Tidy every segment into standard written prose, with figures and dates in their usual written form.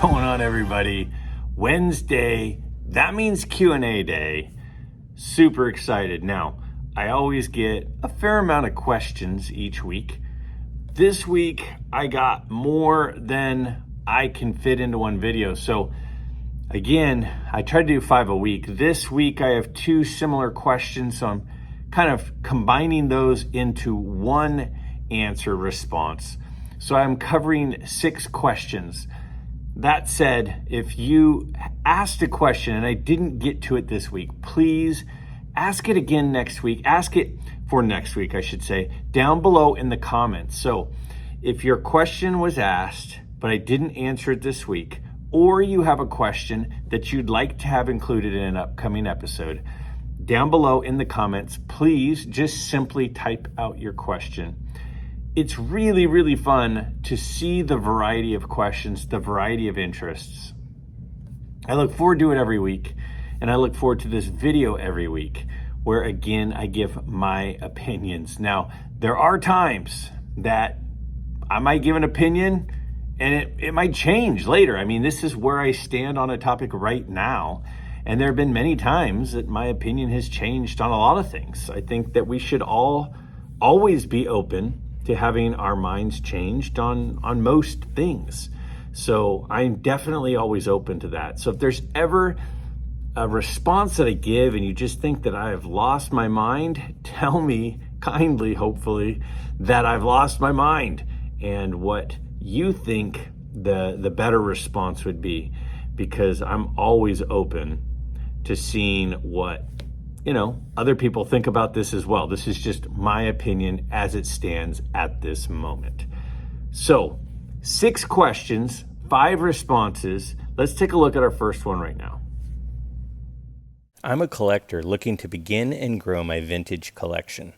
going on, everybody? Wednesday, that means Q&A day. Super excited. Now, I always get a fair amount of questions each week. This week, I got more than I can fit into one video. So again, I try to do 5 a week. This week, I have 2 similar questions. So I'm kind of combining those into one answer response. So I'm covering 6 questions. That said, if you asked a question and I didn't get to it this week, please ask it again next week. Ask it for next week, I should say, down below in the comments. So if your question was asked, but I didn't answer it this week, or you have a question that you'd like to have included in an upcoming episode, down below in the comments, please just simply type out your question. It's really, really fun to see the variety of questions, the variety of interests. I look forward to it every week, and I look forward to this video every week, where again, I give my opinions. Now, there are times that I might give an opinion and it might change later. I mean, this is where I stand on a topic right now. And there have been many times that my opinion has changed on a lot of things. I think that we should always be open to having our minds changed on most things. So I'm definitely always open to that. So if there's ever a response that I give and you just think that I have lost my mind, tell me kindly, hopefully, that I've lost my mind and what you think the better response would be, because I'm always open to seeing what other people think about this as well. This is just my opinion as it stands at this moment. So 6 questions, 5 responses. Let's take a look at our first one right now. I'm a collector looking to begin and grow my vintage collection.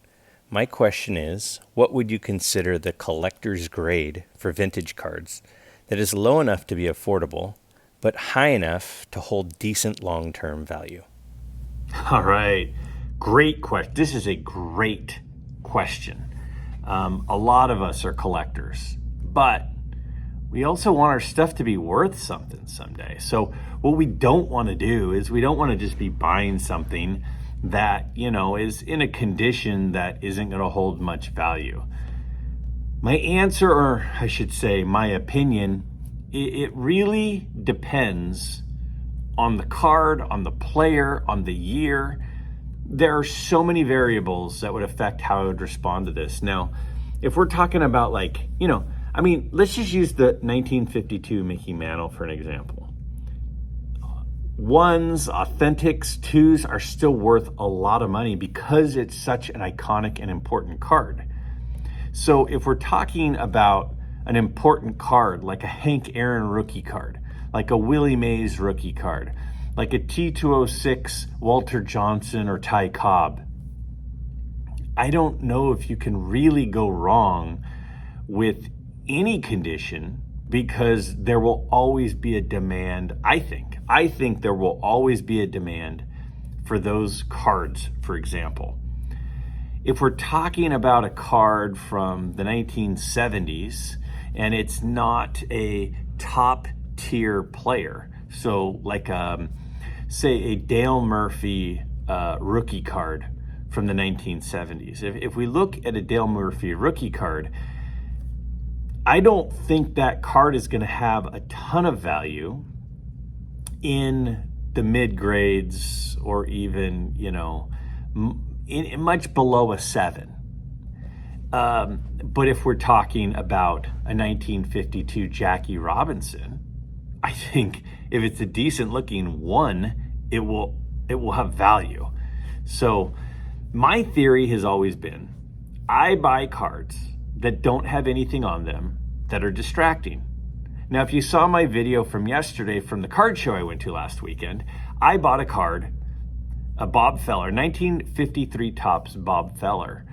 My question is, what would you consider the collector's grade for vintage cards that is low enough to be affordable, but high enough to hold decent long-term value? All right, great question. This is a great question. A lot of us are collectors, but we also want our stuff to be worth something someday. So what we don't want to do is we don't want to just be buying something that, is in a condition that isn't going to hold much value. My answer, or I should say my opinion, it really depends on the card, on the player, on the year. There are so many variables that would affect how I would respond to this. Now, if we're talking about let's just use the 1952 Mickey Mantle for an example. 1s, authentics, 2s are still worth a lot of money because it's such an iconic and important card. So if we're talking about an important card, like a Hank Aaron rookie card, like a Willie Mays rookie card, like a T206 Walter Johnson or Ty Cobb, I don't know if you can really go wrong with any condition, because there will always be a demand. I think there will always be a demand for those cards, for example. If we're talking about a card from the 1970s and it's not a top tier player, so like say a Dale Murphy rookie card from the 1970s. If we look at a Dale Murphy rookie card, I don't think that card is going to have a ton of value in the mid grades, or even in much below a 7. But if we're talking about a 1952 Jackie Robinson, I think if it's a decent looking 1, it will have value. So my theory has always been, I buy cards that don't have anything on them that are distracting. Now, if you saw my video from yesterday from the card show I went to last weekend, I bought a card, a Bob Feller, 1953 Topps Bob Feller,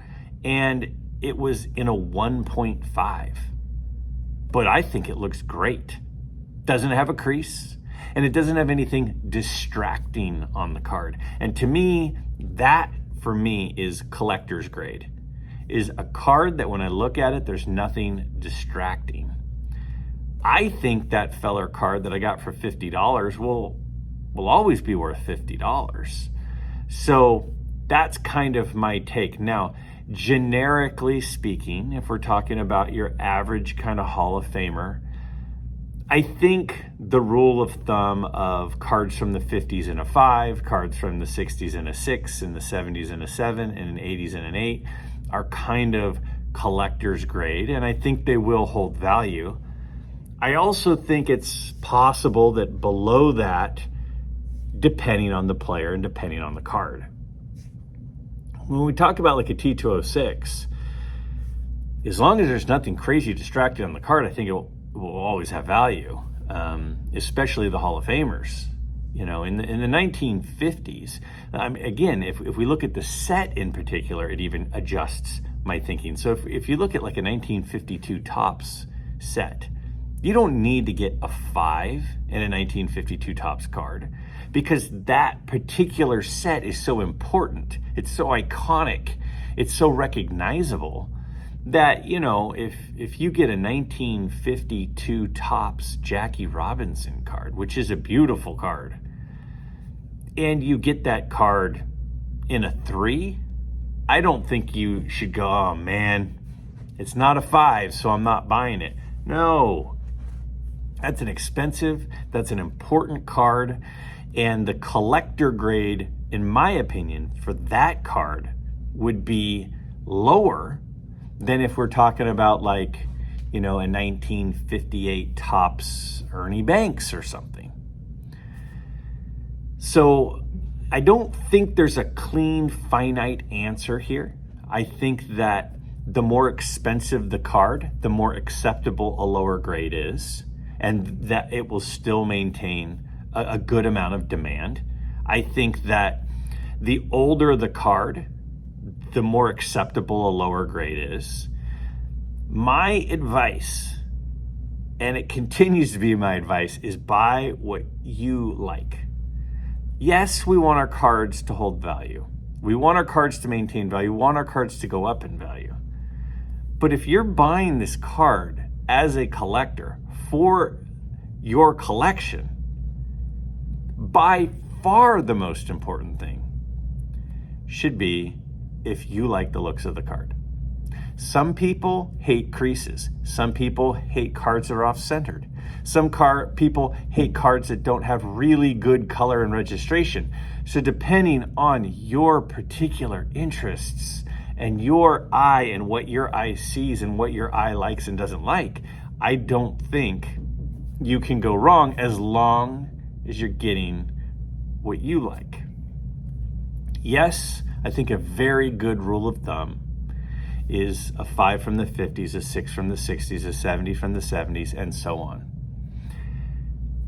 and it was in a 1.5. But I think it looks great. Doesn't have a crease, and it doesn't have anything distracting on the card. And to me, that for me is collector's grade. Is a card that when I look at it, there's nothing distracting. I think that Feller card that I got for $50 will always be worth $50. So that's kind of my take. Now, generically speaking, if we're talking about your average kind of Hall of Famer, I think the rule of thumb of cards from the 50s in a 5, cards from the 60s in a 6, in the 70s in a 7, and in the 80s in an 8 are kind of collector's grade, and I think they will hold value. I also think it's possible that below that, depending on the player and depending on the card. When we talk about like a T206, as long as there's nothing crazy distracting on the card, I think it will always have value, especially the Hall of Famers. In the 1950s, again, if we look at the set in particular, it even adjusts my thinking. So if you look at like a 1952 Topps set, you don't need to get a 5 in a 1952 Topps card because that particular set is so important. It's so iconic. It's so recognizable that, if you get a 1952 Topps Jackie Robinson card, which is a beautiful card, and you get that card in a 3, I don't think you should go, oh man, it's not a 5, so I'm not buying it. No, that's an expensive, that's an important card, and the collector grade, in my opinion, for that card would be lower than if we're talking about like, a 1958 Topps Ernie Banks or something. So I don't think there's a clean, finite answer here. I think that the more expensive the card, the more acceptable a lower grade is, and that it will still maintain a good amount of demand. I think that the older the card, the more acceptable a lower grade is. My advice, and it continues to be my advice, is buy what you like. Yes, we want our cards to hold value. We want our cards to maintain value. We want our cards to go up in value. But if you're buying this card as a collector for your collection, by far the most important thing should be if you like the looks of the card. Some people hate creases. Some people hate cards that are off-centered. Some people hate cards that don't have really good color and registration. So depending on your particular interests and your eye and what your eye sees and what your eye likes and doesn't like, I don't think you can go wrong as long as you're getting what you like. Yes, I think a very good rule of thumb is a 5 from the 50s, a 6 from the 60s, a 70 from the 70s, and so on.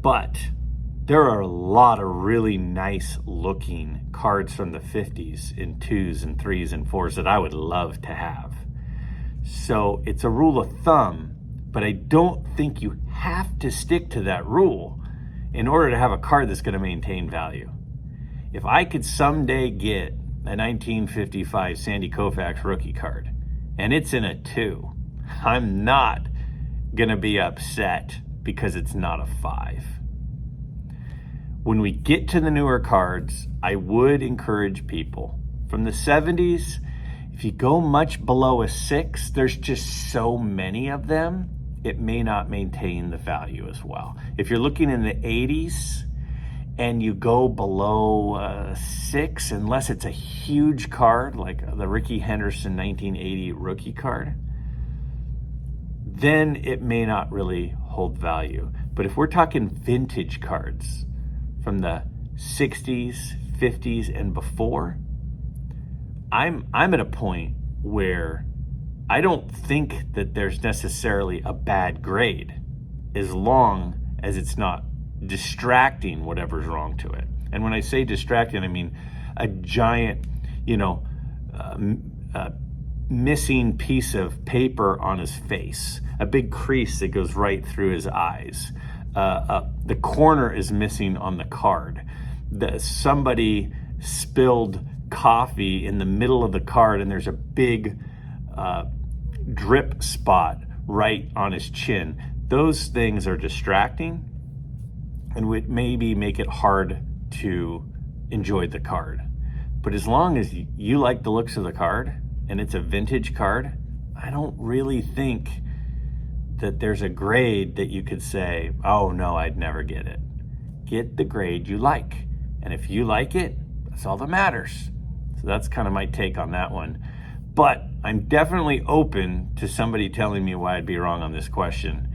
But there are a lot of really nice looking cards from the 50s in 2s and 3s and 4s that I would love to have. So it's a rule of thumb, but I don't think you have to stick to that rule in order to have a card that's going to maintain value. If I could someday get a 1955 Sandy Koufax rookie card and it's in a 2, I'm not going to be upset because it's not a 5. When we get to the newer cards, I would encourage people from the 70s, if you go much below a 6, there's just so many of them, it may not maintain the value as well. If you're looking in the 80s and you go below 6, unless it's a huge card like the Rickey Henderson 1980 rookie card, then it may not really hold value. But if we're talking vintage cards from the 60s, 50s, and before, I'm at a point where I don't think that there's necessarily a bad grade as long as it's not distracting whatever's wrong to it. And when I say distracting, I mean a giant, missing piece of paper on his face, a big crease that goes right through his eyes. The corner is missing on the card. Somebody spilled coffee in the middle of the card and there's a big drip spot right on his chin. those things are distracting and would maybe make it hard to enjoy the card. But as long as you like the looks of the card and it's a vintage card, I don't really think that there's a grade that you could say, oh no, I'd never get it. Get the grade you like. And if you like it, that's all that matters. So that's kind of my take on that one. But I'm definitely open to somebody telling me why I'd be wrong on this question,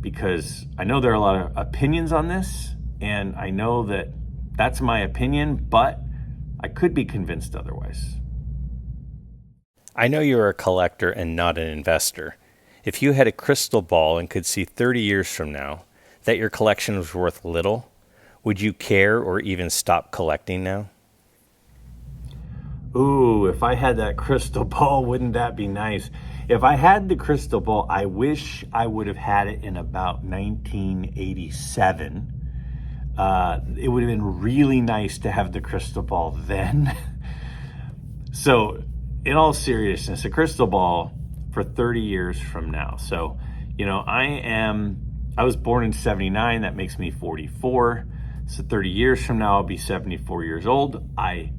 because I know there are a lot of opinions on this, and I know that that's my opinion, but I could be convinced otherwise. I know you're a collector and not an investor. If you had a crystal ball and could see 30 years from now that your collection was worth little, would you care or even stop collecting now? Ooh, if I had that crystal ball, wouldn't that be nice? If I had the crystal ball, I wish I would have had it in about 1987. It would have been really nice to have the crystal ball then. So, in all seriousness, a crystal ball for 30 years from now. So, I was born in 79, that makes me 44. So 30 years from now, I'll be 74 years old. I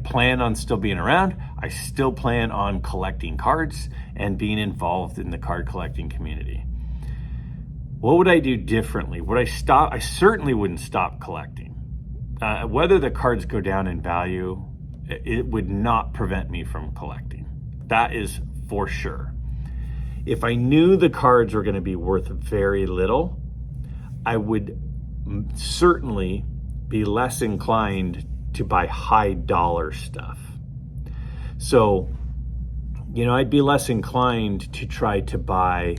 plan on still being around. I still plan on collecting cards and being involved in the card collecting community. What would I do differently? Would I stop? I certainly wouldn't stop collecting. Whether the cards go down in value, it would not prevent me from collecting. That is for sure. If I knew the cards were going to be worth very little, I would certainly be less inclined to buy high dollar stuff. So, I'd be less inclined to try to buy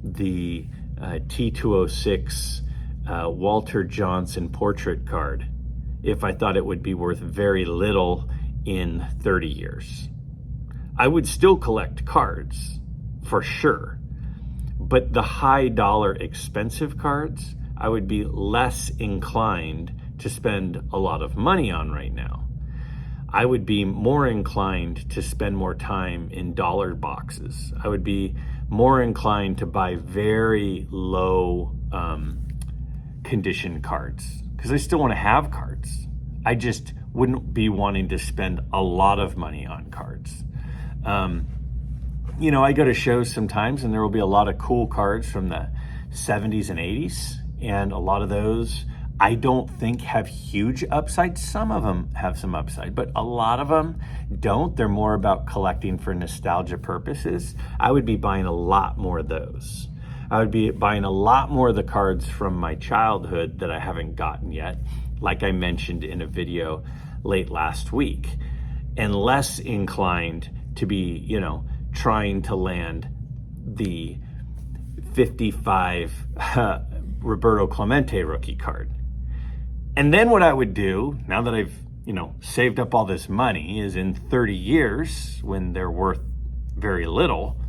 the T206 Walter Johnson portrait card if I thought it would be worth very little in 30 years. I would still collect cards for sure, but the high dollar expensive cards, I would be less inclined to spend a lot of money on right now. I would be more inclined to spend more time in dollar boxes. I would be more inclined to buy very low condition cards because I still want to have cards. I just wouldn't be wanting to spend a lot of money on cards. I go to shows sometimes and there will be a lot of cool cards from the 70s and 80s. And a lot of those I don't think have huge upside. Some of them have some upside, but a lot of them don't. They're more about collecting for nostalgia purposes. I would be buying a lot more of those. I would be buying a lot more of the cards from my childhood that I haven't gotten yet, like I mentioned in a video late last week, and less inclined to be, trying to land the 55 Roberto Clemente rookie card. And then what I would do, now that I've, saved up all this money, is in 30 years, when they're worth very little,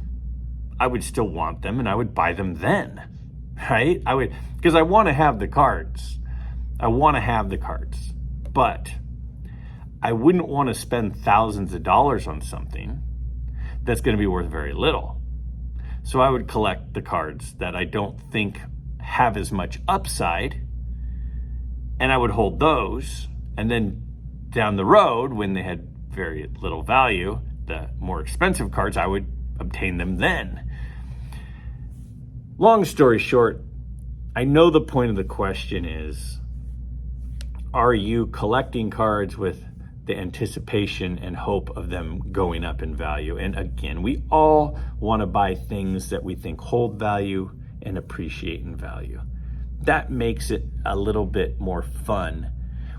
I would still want them and I would buy them then, right? Because I want to have the cards. But I wouldn't want to spend thousands of dollars on something that's going to be worth very little. So I would collect the cards that I don't think have as much upside, and I would hold those, and then down the road, when they had very little value, the more expensive cards, I would obtain them then. Long story short, I know the point of the question is, are you collecting cards with the anticipation and hope of them going up in value? And again, we all want to buy things that we think hold value and appreciate in value. That makes it a little bit more fun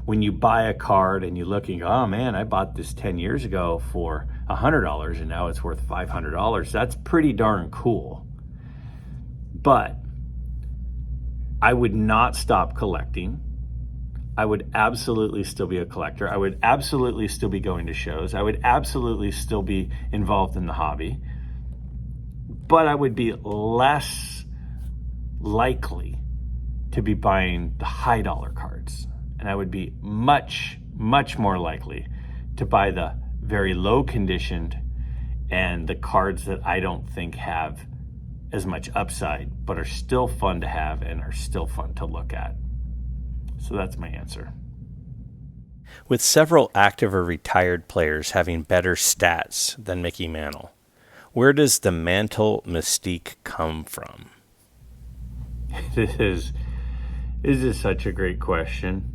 when you buy a card and you look and go, oh man, I bought this 10 years ago for $100 and now it's worth $500. That's pretty darn cool. But I would not stop collecting. I would absolutely still be a collector. I would absolutely still be going to shows. I would absolutely still be involved in the hobby. But I would be less likely to be buying the high dollar cards. And I would be much, much more likely to buy the very low conditioned and the cards that I don't think have as much upside, but are still fun to have and are still fun to look at. So that's my answer. With several active or retired players having better stats than Mickey Mantle, where does the Mantle mystique come from? This is such a great question,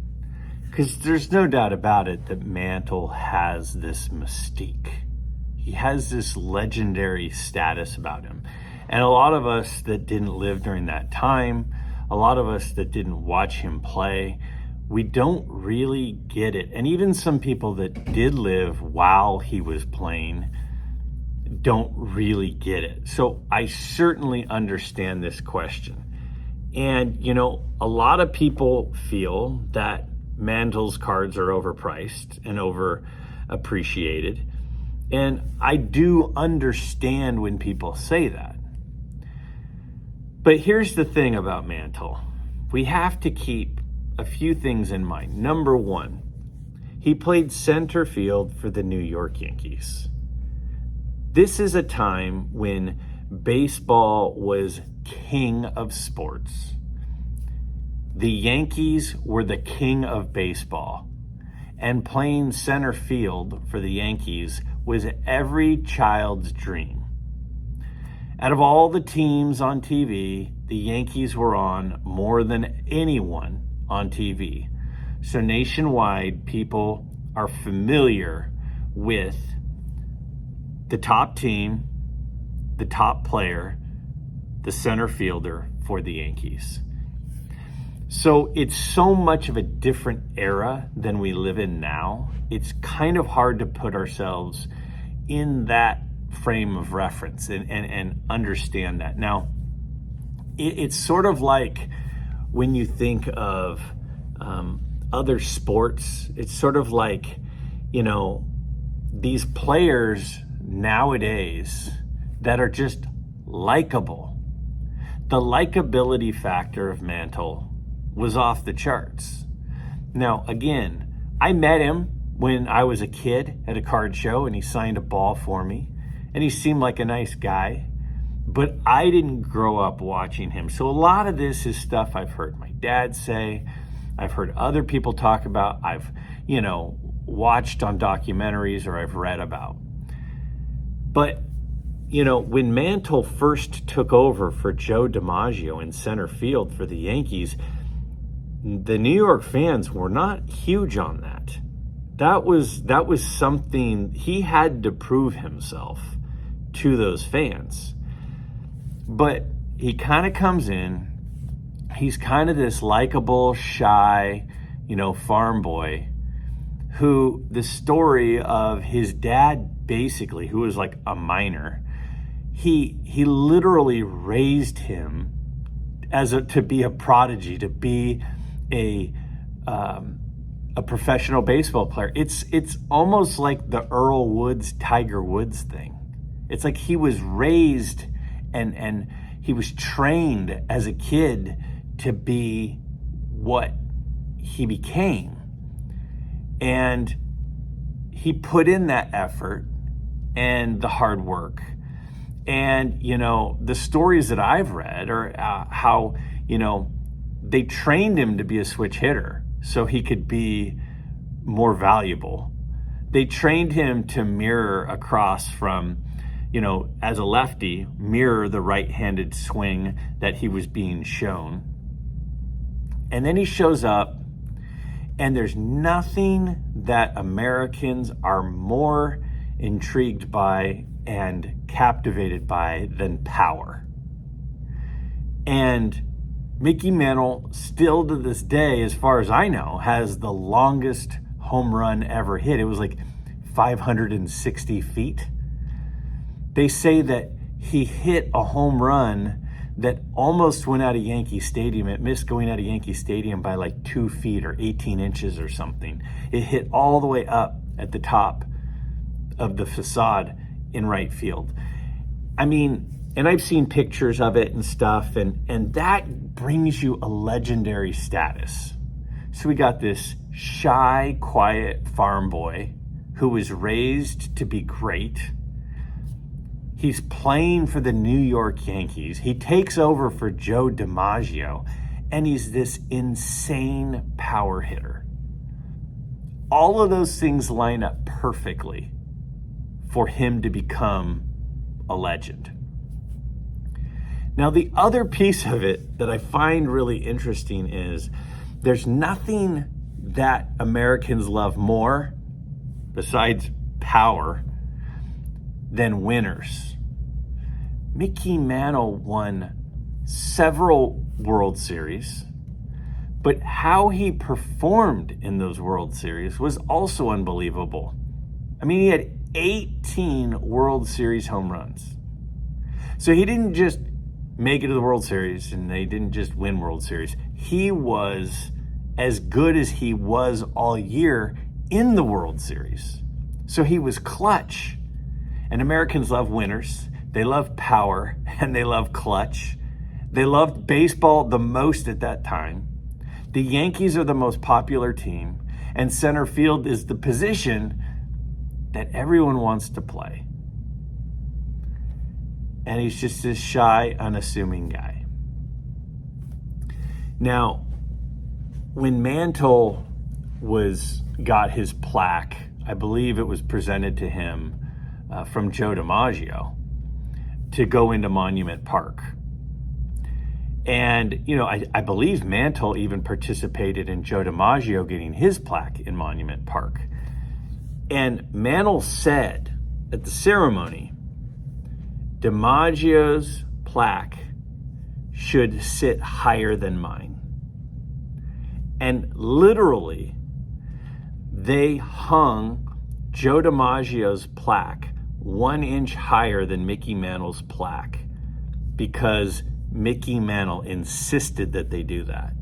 because there's no doubt about it that Mantle has this mystique. He has this legendary status about him. And a lot of us that didn't live during that time, a lot of us that didn't watch him play, we don't really get it. And even some people that did live while he was playing don't really get it. So I certainly understand this question. And, a lot of people feel that Mantle's cards are overpriced and overappreciated. And I do understand when people say that. But here's the thing about Mantle. We have to keep a few things in mind. Number one, he played center field for the New York Yankees. This is a time when baseball was king of sports. The Yankees were the king of baseball, and playing center field for the Yankees was every child's dream. Out of all the teams on TV, the Yankees were on more than anyone on TV. So nationwide, people are familiar with the top team, the top player, the center fielder for the Yankees. So it's so much of a different era than we live in now. It's kind of hard to put ourselves in that frame of reference and understand that. Now, it's sort of like when you think of other sports, it's sort of like, these players nowadays that are just likable. The likability factor of Mantle was off the charts. Now, again, I met him when I was a kid at a card show, and he signed a ball for me, and he seemed like a nice guy, but I didn't grow up watching him. So a lot of this is stuff I've heard my dad say, I've heard other people talk about, I've, watched on documentaries or I've read about. But, when Mantle first took over for Joe DiMaggio in center field for the Yankees, the New York fans were not huge on that. That was something he had to prove himself to those fans. But he kind of comes in, he's kind of this likable, shy, farm boy who the story of his dad, basically, who was like a miner, he literally raised him to be a prodigy, to be a professional baseball player. It's almost like the Earl Woods, Tiger Woods thing. It's like he was raised and he was trained as a kid to be what he became. And he put in that effort and the hard work. And, the stories that I've read are how, they trained him to be a switch hitter so he could be more valuable. They trained him to mirror across from, as a lefty, mirror the right-handed swing that he was being shown. And then he shows up, and there's nothing that Americans are more intrigued by and captivated by than power. And Mickey Mantle, still to this day, as far as I know, has the longest home run ever hit. It was like 560 feet. They say that he hit a home run that almost went out of Yankee Stadium. It missed going out of Yankee Stadium by like 2 feet or 18 inches or something. It hit all the way up at the top of the facade in right field. I mean, and I've seen pictures of it and stuff, and that brings you a legendary status. So we got this shy, quiet farm boy who was raised to be great. He's playing for the New York Yankees. He takes over for Joe DiMaggio, and he's this insane power hitter. All of those things line up perfectly for him to become a legend. Now, the other piece of it that I find really interesting is there's nothing that Americans love more, besides power, than winners. Mickey Mantle won several World Series, but how he performed in those World Series was also unbelievable. I mean, he had 18 World Series home runs. So he didn't just make it to the World Series and they didn't just win World Series. He was as good as he was all year in the World Series. So he was clutch. And Americans love winners. They love power and they love clutch. They loved baseball the most at that time. The Yankees are the most popular team, and center field is the position that everyone wants to play. And he's just this shy, unassuming guy. Now, when Mantle got his plaque, I believe it was presented to him from Joe DiMaggio to go into Monument Park. And, I believe Mantle even participated in Joe DiMaggio getting his plaque in Monument Park. And Mantle said at the ceremony, DiMaggio's plaque should sit higher than mine. And literally, they hung Joe DiMaggio's plaque 1 inch higher than Mickey Mantle's plaque because Mickey Mantle insisted that they do that.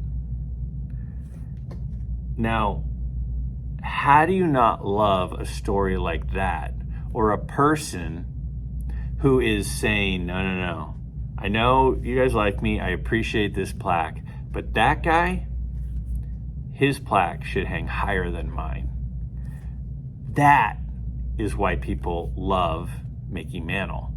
Now, how do you not love a story like that, or a person who is saying, no, I know you guys like me, I appreciate this plaque, but that guy, his plaque should hang higher than mine. That is why people love Mickey Mantle.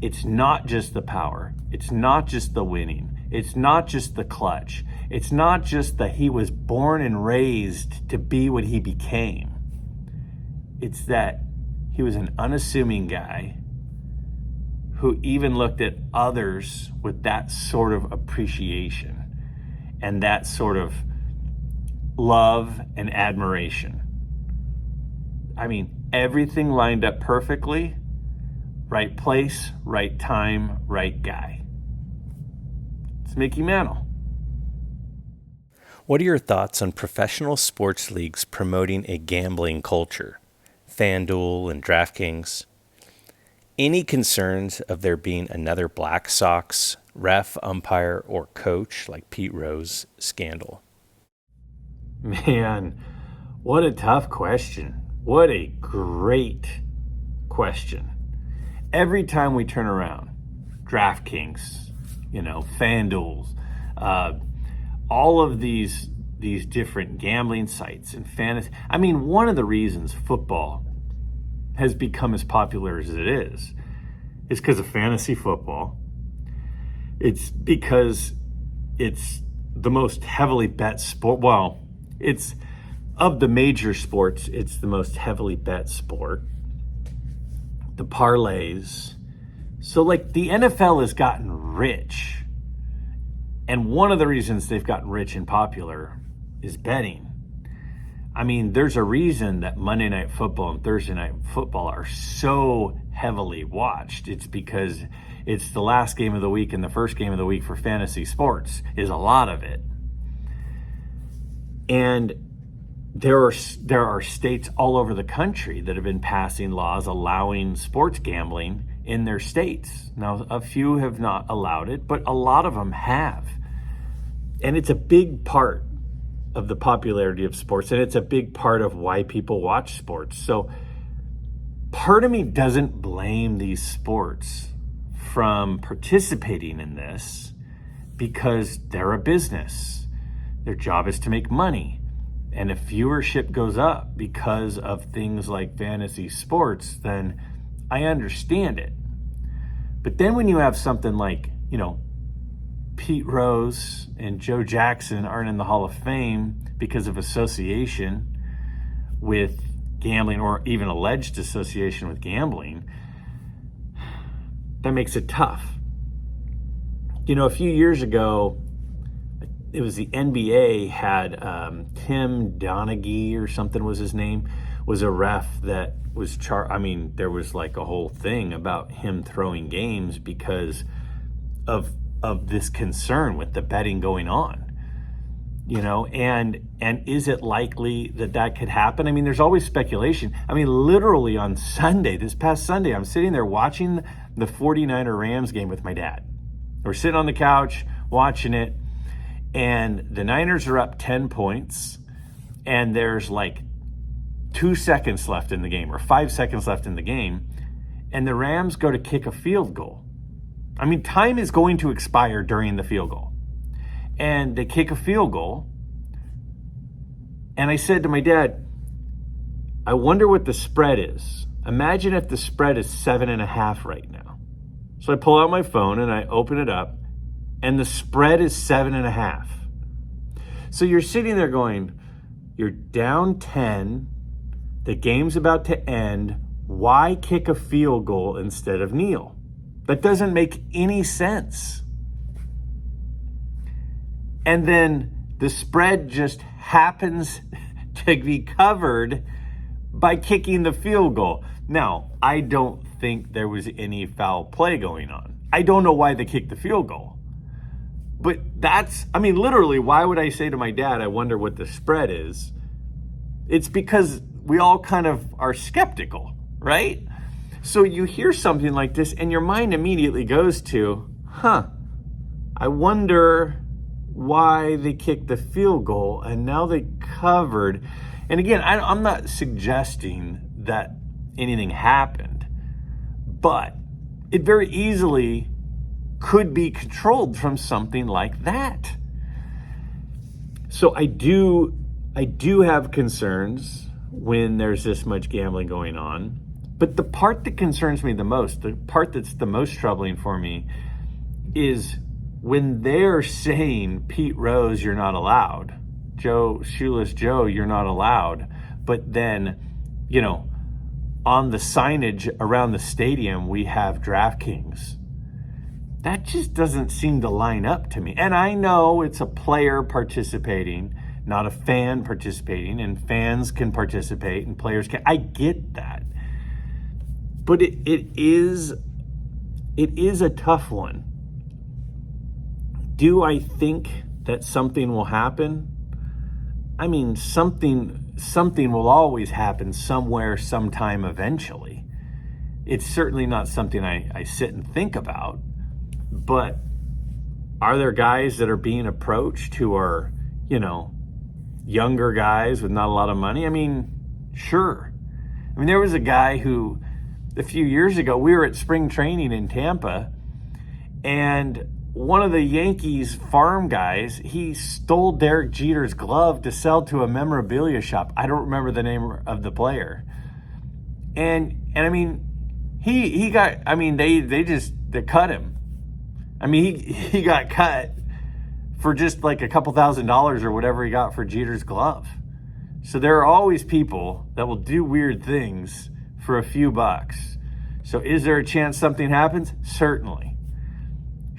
It's not just the power. It's not just the winning. It's not just the clutch. It's not just that he was born and raised to be what he became. It's that he was an unassuming guy who even looked at others with that sort of appreciation and that sort of love and admiration. I mean, everything lined up perfectly. Right place, right time, right guy. It's Mickey Mantle. What are your thoughts on professional sports leagues promoting a gambling culture? FanDuel and DraftKings. Any concerns of there being another Black Sox ref, umpire, or coach like Pete Rose scandal? Man, what a tough question. What a great question. Every time we turn around, DraftKings, FanDuel's, all of these different gambling sites and fantasy. I mean, one of the reasons football has become as popular as it is because of fantasy football. It's because it's the most heavily bet sport. Well, it's of the major sports, it's the most heavily bet sport. The parlays. So the NFL has gotten rich. And one of the reasons they've gotten rich and popular is betting. I mean, there's a reason that Monday Night Football and Thursday Night Football are so heavily watched. It's because it's the last game of the week and the first game of the week for fantasy sports is a lot of it. And there are states all over the country that have been passing laws allowing sports gambling in their states. Now, a few have not allowed it, but a lot of them have. And it's a big part of the popularity of sports, and it's a big part of why people watch sports. So part of me doesn't blame these sports from participating in this because they're a business. Their job is to make money. And if viewership goes up because of things like fantasy sports, then I understand it. But then when you have something like, Pete Rose and Joe Jackson aren't in the Hall of Fame because of association with gambling, or even alleged association with gambling, that makes it tough. A few years ago, it was the NBA had Tim Donaghy or something was his name, was a ref that was there was like a whole thing about him throwing games because of this concern with the betting going on. And is it likely that could happen? There's always speculation. Literally on Sunday, this past Sunday, I'm sitting there watching the 49er Rams game with my dad. We're sitting on the couch watching it, and the Niners are up 10 points, and there's like 2 seconds left in the game, or 5 seconds left in the game, and the Rams go to kick a field goal. Time is going to expire during the field goal. And they kick a field goal. And I said to my dad, I wonder what the spread is. Imagine if the spread is 7.5 right now. So I pull out my phone and I open it up, and the spread is 7.5. So you're sitting there going, you're down 10, the game's about to end, why kick a field goal instead of kneel? That doesn't make any sense. And then the spread just happens to be covered by kicking the field goal. Now, I don't think there was any foul play going on. I don't know why they kicked the field goal. But literally, why would I say to my dad, I wonder what the spread is? It's because we all kind of are skeptical, right? So you hear something like this and your mind immediately goes to, I wonder why they kicked the field goal and now they covered. And again, I'm not suggesting that anything happened, but it very easily could be controlled from something like that. So I do have concerns when there's this much gambling going on. But the part that concerns me the most, the part that's the most troubling for me, is when they're saying, Pete Rose, you're not allowed. Shoeless Joe, you're not allowed. But then, on the signage around the stadium, we have DraftKings. That just doesn't seem to line up to me. And I know it's a player participating, not a fan participating, and fans can participate and players can. I get that. But it is a tough one. Do I think that something will happen? Something will always happen somewhere, sometime, eventually. It's certainly not something I sit and think about. But are there guys that are being approached who are, younger guys with not a lot of money? Sure. There was a guy who, a few years ago, we were at spring training in Tampa, and one of the Yankees farm guys, he stole Derek Jeter's glove to sell to a memorabilia shop. I don't remember the name of the player. And he got, they cut him. He got cut for just like a couple $1,000s or whatever he got for Jeter's glove. So there are always people that will do weird things for a few bucks. So is there a chance something happens? Certainly.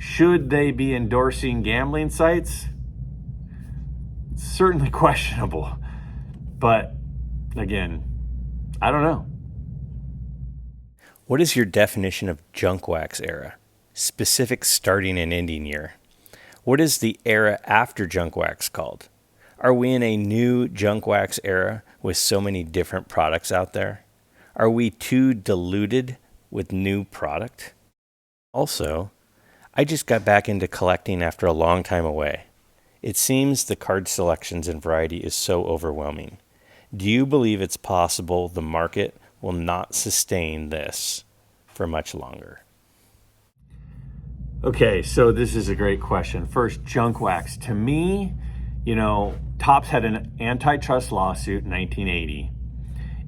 Should they be endorsing gambling sites? It's certainly questionable. But again, I don't know. What is your definition of junk wax era? Specific starting and ending year. What is the era after junk wax called? Are we in a new junk wax era with so many different products out there? Are we too diluted with new product? Also, I just got back into collecting after a long time away. It seems the card selections and variety is so overwhelming. Do you believe it's possible the market will not sustain this for much longer? Okay, so this is a great question. First, junk wax. To me, Topps had an antitrust lawsuit in 1980,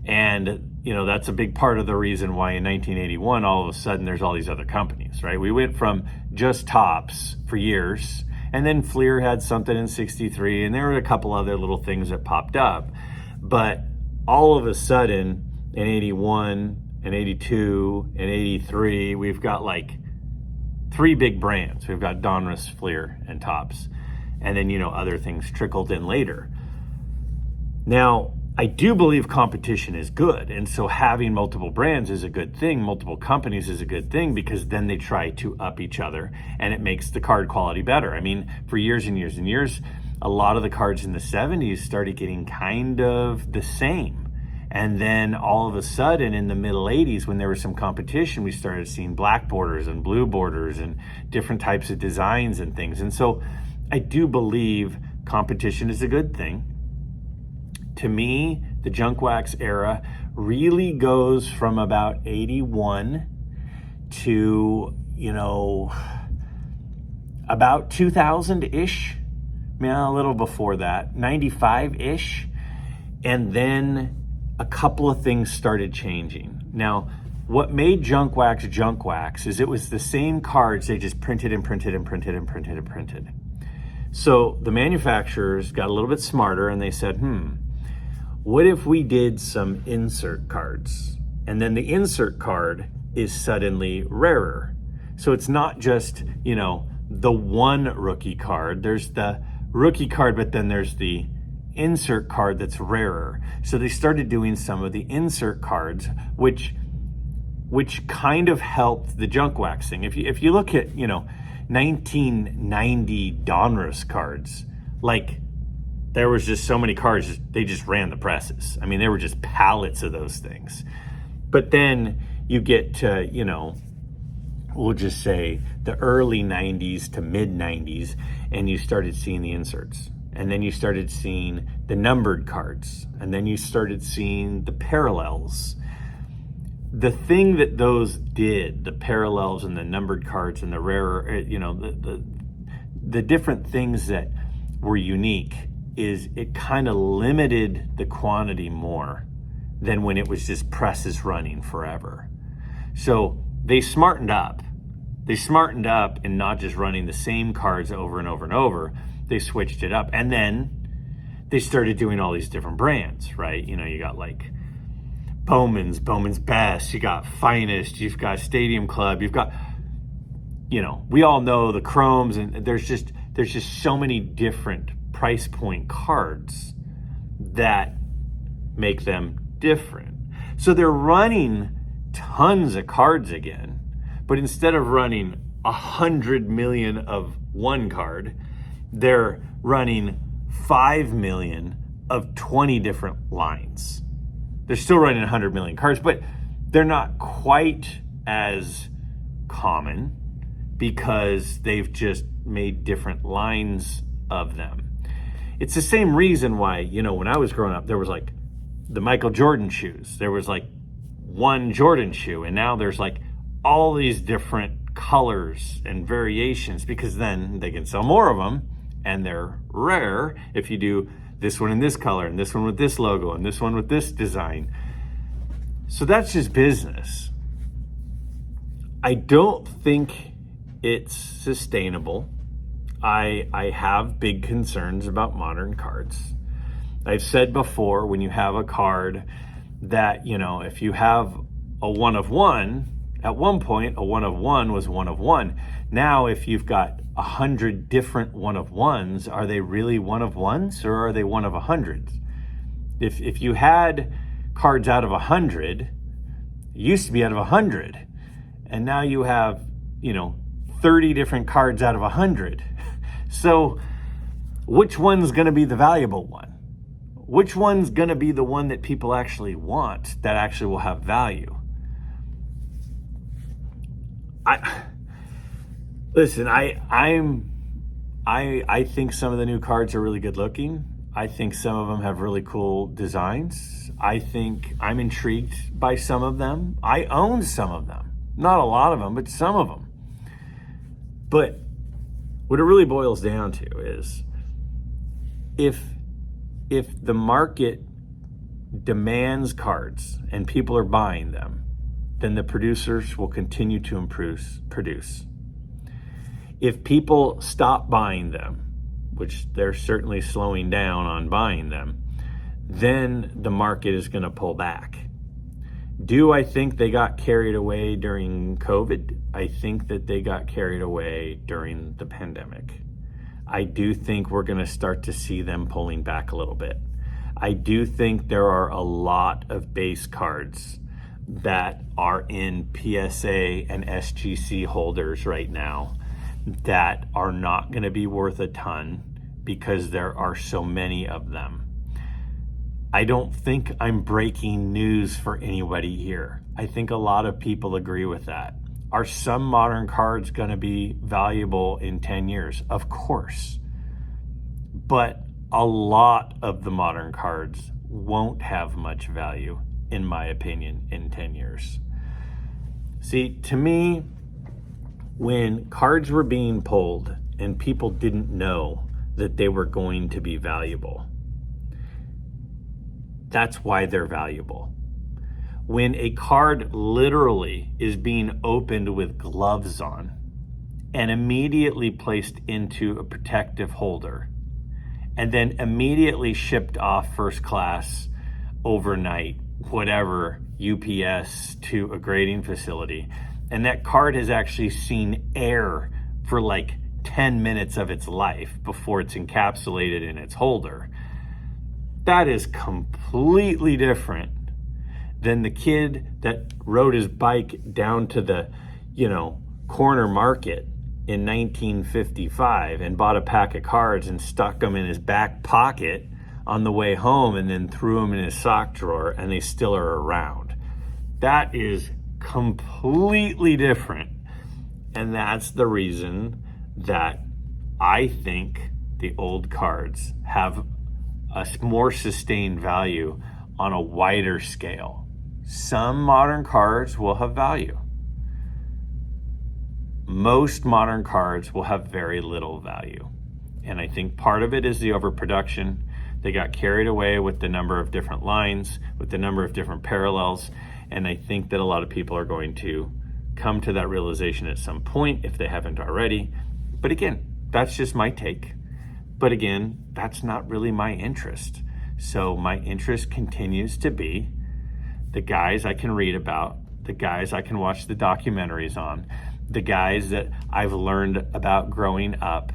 and that's a big part of the reason why in 1981, all of a sudden there's all these other companies, right? We went from just Topps for years, and then Fleer had something in 63, and there were a couple other little things that popped up. But all of a sudden in 81 and 82 and 83, we've got like 3 big brands. We've got Donruss, Fleer, and Topps. And then, other things trickled in later. Now, I do believe competition is good. And so having multiple brands is a good thing. Multiple companies is a good thing, because then they try to up each other and it makes the card quality better. I mean, for years and years and years, a lot of the cards in the 70s started getting kind of the same. And then all of a sudden in the middle 80s, when there was some competition, we started seeing black borders and blue borders and different types of designs and things. And so I do believe competition is a good thing. To me, the junk wax era really goes from about 81 to, about 2000-ish, a little before that, 95-ish. And then a couple of things started changing. Now, what made junk wax is it was the same cards, they just printed and printed and printed and printed and printed. So the manufacturers got a little bit smarter and they said, what if we did some insert cards? And then the insert card is suddenly rarer. So it's not just, the one rookie card. There's the rookie card, but then there's the insert card that's rarer. So they started doing some of the insert cards, which kind of helped the junk wax thing. If you look at, 1990 Donruss cards, like, there was just so many cards, they just ran the presses. I mean, there were just pallets of those things. But then you get to, we'll just say the early 90s to mid 90s, and you started seeing the inserts. And then you started seeing the numbered cards. And then you started seeing the parallels. The thing that those did, the parallels and the numbered cards and the rarer, the different things that were unique, is it kind of limited the quantity more than when it was just presses running forever. So they smartened up. They smartened up in not just running the same cards over and over and over. They switched it up. And then they started doing all these different brands, right? You got like Bowman's Best, you got Finest, you've got Stadium Club, you've got, we all know the Chromes, and there's just so many different price point cards that make them different. So they're running tons of cards again, but instead of running 100 million of one card, they're running 5 million of 20 different lines. They're still running 100 million cards, but they're not quite as common because they've just made different lines of them. It's the same reason why, when I was growing up, there was like the Michael Jordan shoes. There was like one Jordan shoe, and now there's like all these different colors and variations, because then they can sell more of them, and they're rare if you do this one in this color, and this one with this logo, and this one with this design. So that's just business. I don't think it's sustainable. I have big concerns about modern cards. I've said before, when you have a card that, if you have a one of one, at one point, a one of one was one of one. Now, if you've got 100 different one of ones, are they really one of ones, or are they one of 100? If you had cards out of 100, it used to be out of 100, and now you have, 30 different cards out of 100. So which one's going to be the valuable one? Which one's going to be the one that people actually want, that actually will have value? I think some of the new cards are really good looking. I think some of them have really cool designs. I think I'm intrigued by some of them. I own some of them. Not a lot of them, but some of them. But what it really boils down to is, if the market demands cards and people are buying them, then the producers will continue to produce. If people stop buying them, which they're certainly slowing down on buying them, then the market is going to pull back. Do I think they got carried away during COVID? I think that they got carried away during the pandemic. I do think we're going to start to see them pulling back a little bit. I do think there are a lot of base cards that are in PSA and SGC holders right now that are not going to be worth a ton because there are so many of them. I don't think I'm breaking news for anybody here. I think a lot of people agree with that. Are some modern cards going to be valuable in 10 years? Of course. But a lot of the modern cards won't have much value, in my opinion, in 10 years. See, to me, when cards were being pulled and people didn't know that they were going to be valuable, that's why they're valuable. When a card literally is being opened with gloves on and immediately placed into a protective holder and then immediately shipped off first class overnight, whatever, UPS to a grading facility, and that card has actually seen air for like 10 minutes of its life before it's encapsulated in its holder, that is completely different than the kid that rode his bike down to the, corner market in 1955 and bought a pack of cards and stuck them in his back pocket on the way home and then threw them in his sock drawer and they still are around. That is completely different. And that's the reason that I think the old cards have a more sustained value on a wider scale. Some modern cards will have value. Most modern cards will have very little value. And I think part of it is the overproduction. They got carried away with the number of different lines, with the number of different parallels. And I think that a lot of people are going to come to that realization at some point if they haven't already. But again, that's just my take. But again, that's not really my interest. So my interest continues to be the guys I can read about, the guys I can watch the documentaries on, the guys that I've learned about growing up,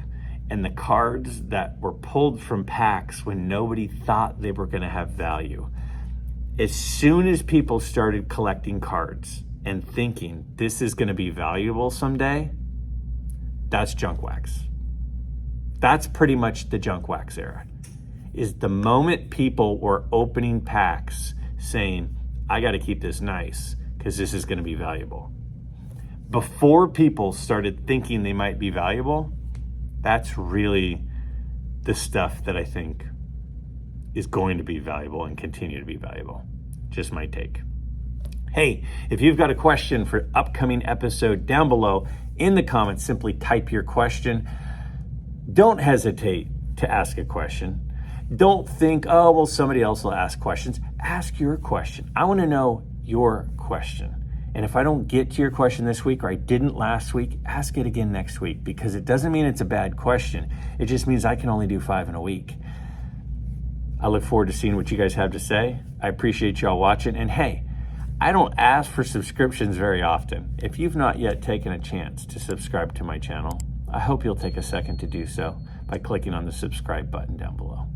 and the cards that were pulled from packs when nobody thought they were going to have value. As soon as people started collecting cards and thinking this is going to be valuable someday, that's junk wax. That's pretty much the junk wax era. Is the moment people were opening packs saying, I got to keep this nice because this is going to be valuable. Before people started thinking they might be valuable, that's really the stuff that I think is going to be valuable and continue to be valuable. Just my take. Hey, if you've got a question for upcoming episode down below in the comments, simply type your question. Don't hesitate to ask a question. Don't think, oh, well, somebody else will ask questions. Ask your question. I want to know your question. And if I don't get to your question this week or I didn't last week, ask it again next week, because it doesn't mean it's a bad question. It just means I can only do 5 in a week. I look forward to seeing what you guys have to say. I appreciate y'all watching. And hey, I don't ask for subscriptions very often. If you've not yet taken a chance to subscribe to my channel, I hope you'll take a second to do so by clicking on the subscribe button down below.